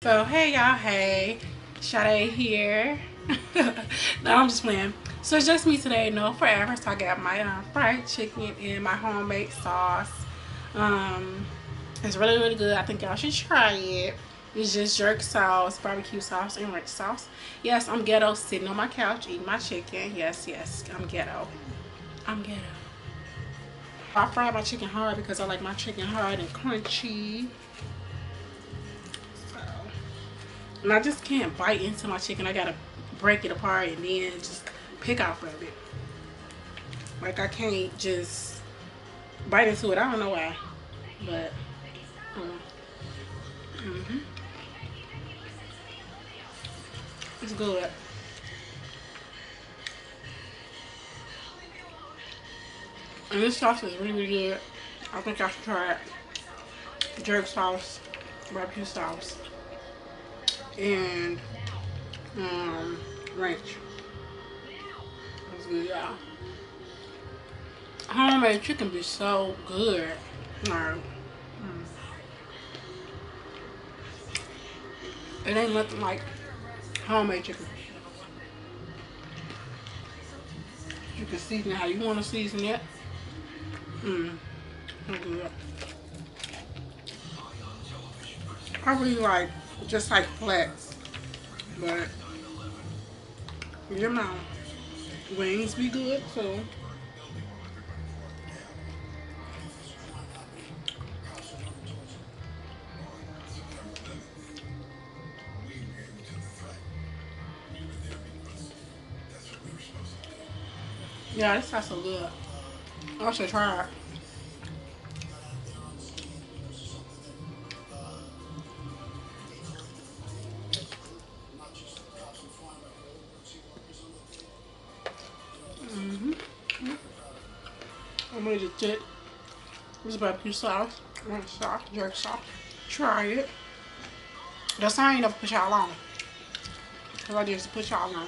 So hey y'all, hey, Sade here. No, I'm just playing. So it's just me today, no forever. So I got my fried chicken and my homemade sauce. Um, it's really good. I think y'all should try it. It's just jerk sauce, barbecue sauce, and ranch sauce. Yes, I'm ghetto, sitting on my couch eating my chicken. Yes, I'm ghetto. I'm ghetto. I fry my chicken hard because I like my chicken hard and crunchy. So. And I just can't bite into my chicken. I gotta break it apart and then just pick off of it. Like I can't just bite into it. I don't know why, but mm-hmm. It's good. And this sauce is really good. I think I should try it. Jerk sauce, barbecue sauce, and ranch. It's good, y'all. Homemade chicken be so good. Like, it ain't nothing like homemade chicken. You can season it how you want to season it. It's good. I really like just like flats, but you know, wings be good too. Yeah, this sauce so good. I should try it. I'm gonna just dip this barbecue sauce, ranch sauce, jerk sauce. Try it. That's why I ain't never put y'all on. Cause I just put y'all on.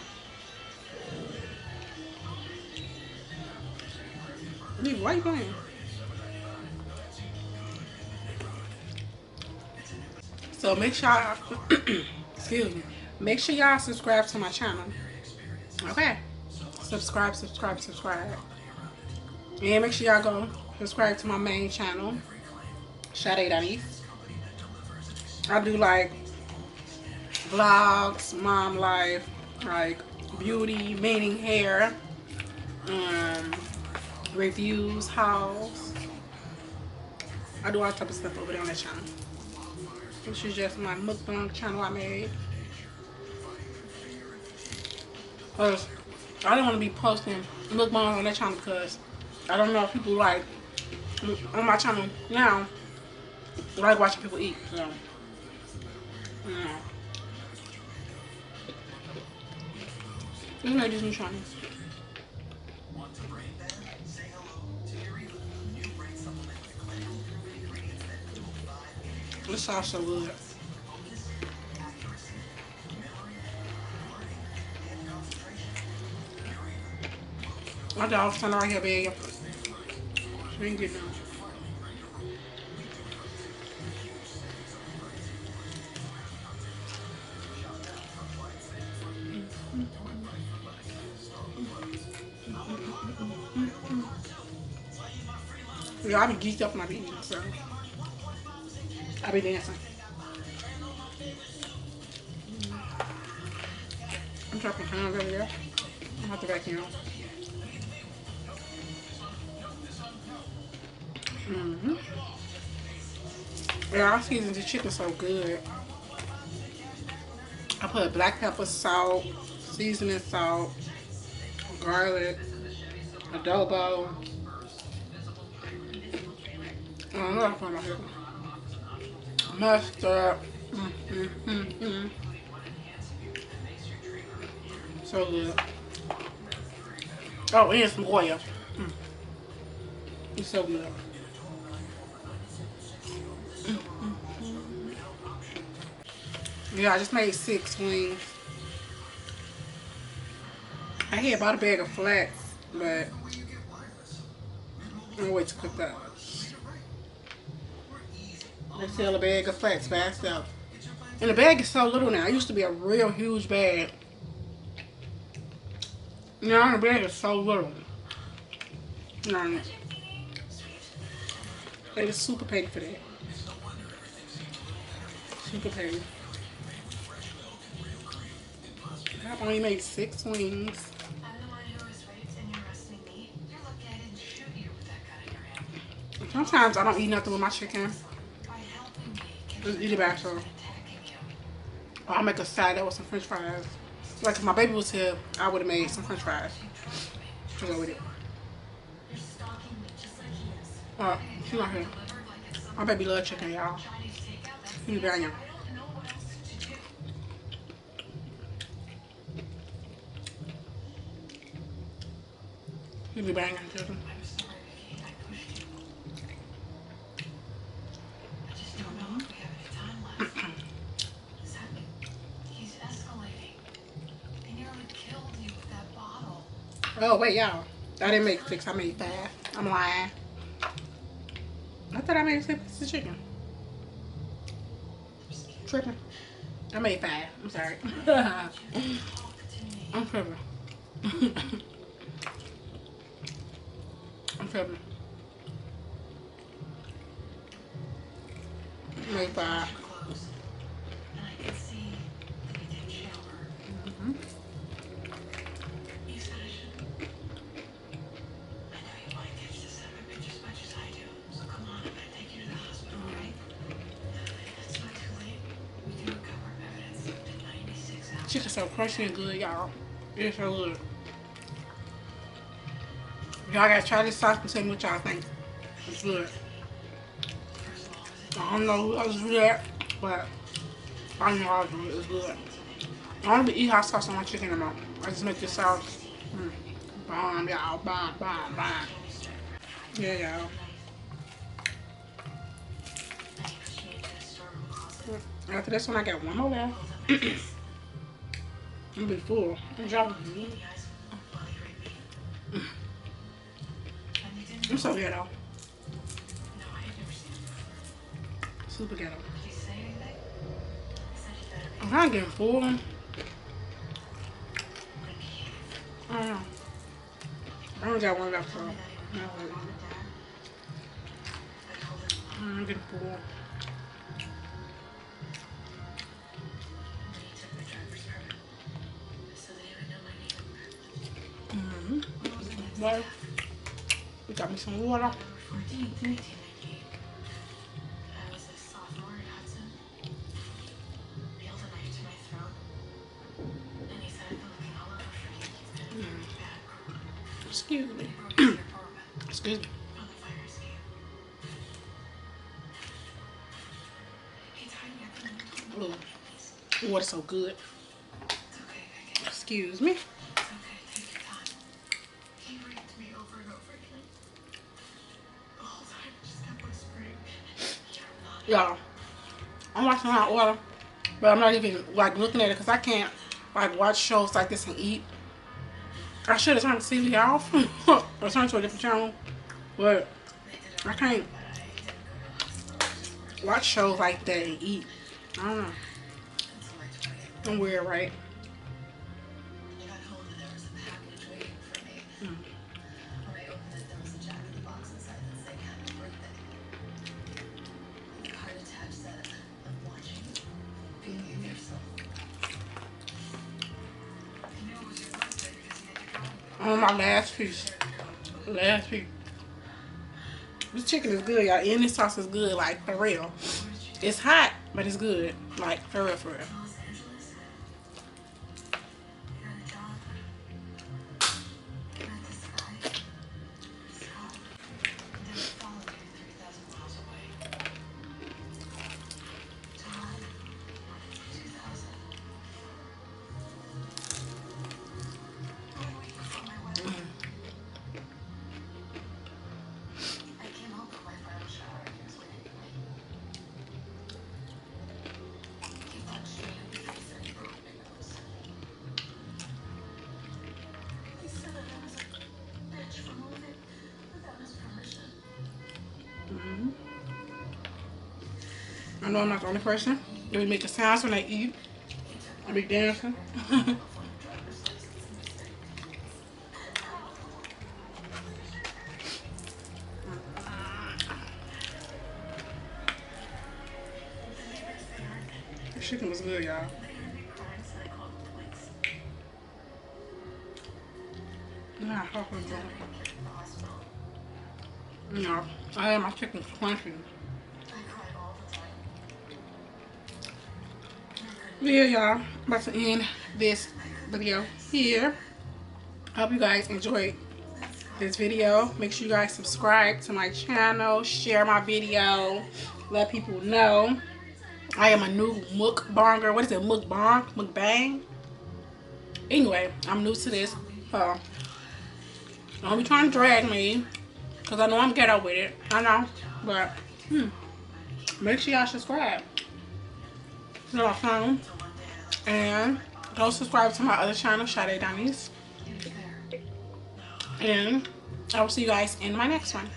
Leave right playing. So make sure y'all, excuse me. Make sure y'all subscribe to my channel. Okay. Subscribe. And make sure y'all go subscribe to my main channel, Sade Denise. I do like vlogs, mom life, like beauty, mending hair, um, reviews, hauls. I do all type of stuff over there on that channel. This is just my mukbang channel I made. Cause I didn't want to be posting mukbangs on that channel because I don't know if people like on my channel now like watching people eat. So yeah. Let's make this new channel. This sauce so good. My dog's standing right here, baby. She ain't getting none. Yeah, I be geeked up when I be eating, so I be dancing. I'm dropping pounds over there. I have to vacuum. Yeah, I seasoned the chicken so good. I put black pepper, salt, seasoning salt, garlic, adobo. I don't know what I'm here. Mustard. Mm. So good. Oh, and some oil. It's so good. Yeah, I just made 6 wings. I had bought a bag of flats, but I'm gonna wait to cook that. They sell a bag of flats fast up. And the bag is so little now. It used to be a real huge bag. Now the bag is so little. Now, they just super paid for that. Super paid. I only made 6 wings. Sometimes I don't eat nothing with my chicken. Just eat it back so. Or I'll make a salad with some french fries. Like if my baby was here, I would have made some french fries to go with it. She's not here. My baby love chicken, y'all. He's banging. He be banging chicken. Oh wait, y'all. I didn't make 6. I made 5. I'm lying. I thought I made 6 pieces of chicken. Tripping. I made 5. I'm sorry. I'm tripping. I'm tripping. I made 5. Chicken's so crunchy and good, y'all. It's so good. Y'all gotta try this sauce and tell me what y'all think. It's good. I don't know who else do that, but I know how to do it. It's good. I don't be eat hot sauce on my chicken anymore. I just make this sauce. Bomb, y'all. Bomb, bomb, bomb. Yeah, y'all. After this one, I got one more left. I'm gonna be full. I'm so ghetto. Super ghetto. I'm not getting full. I don't know. I only got one left, so I'm getting full. Water. We got me some water. Excuse me. Excuse me. Oh, water's so good. Excuse me. Y'all, I'm watching hot water, but I'm not even like looking at it because I can't like watch shows like this and eat. I should have turned the TV off or turned to a different channel, but I can't watch shows like that and eat. I don't know. I'm weird, right? On my last piece. Last piece. This chicken is good, y'all. And this sauce is good, like, for real. It's hot, but it's good. Like, for real, for real. I know I'm not the only person. They be making sounds when they eat. They be dancing. The chicken was good, y'all. Yeah, you know, I had my chicken crunchy. Yeah, y'all. About to end this video here. I hope you guys enjoyed this video. Make sure you guys subscribe to my channel, share my video, let people know. I am a new mukbanger. What is it? Mukbang? Anyway, I'm new to this. Don't be trying to drag me, because I know I'm ghetto with it. I know. But, make sure y'all subscribe. You know what I'm saying? And go subscribe to my other channel, Sade Donnie's. And I will see you guys in my next one.